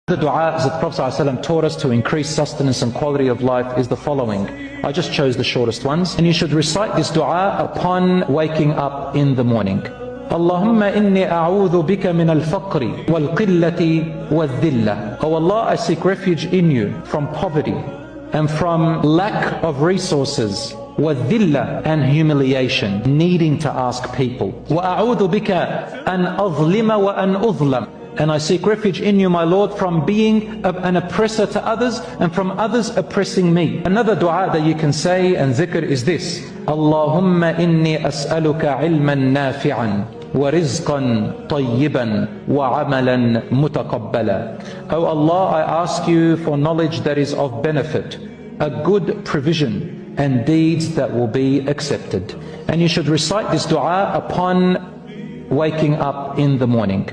The dua that the Prophet ﷺ taught us to increase sustenance and quality of life is the following. I just chose the shortest ones. And you should recite this dua upon waking up in the morning. Allahumma inni a'udhu bika min al-faqri wal-qillati wal-dhilla. Oh Allah, I seek refuge in you from poverty and from lack of resources, wal-dhilla, and humiliation, needing to ask people. Wa a'udhu bika an azlima wa an uzlam. And I seek refuge in you, my Lord, from being an oppressor to others and from others oppressing me. Another dua that you can say and zikr is this. Allahumma inni as'aluka ilman nafi'an wa rizqan tayyiban wa amalan mutaqabbala. Oh Allah, I ask you for knowledge that is of benefit, a good provision, and deeds that will be accepted. And you should recite this dua upon waking up in the morning.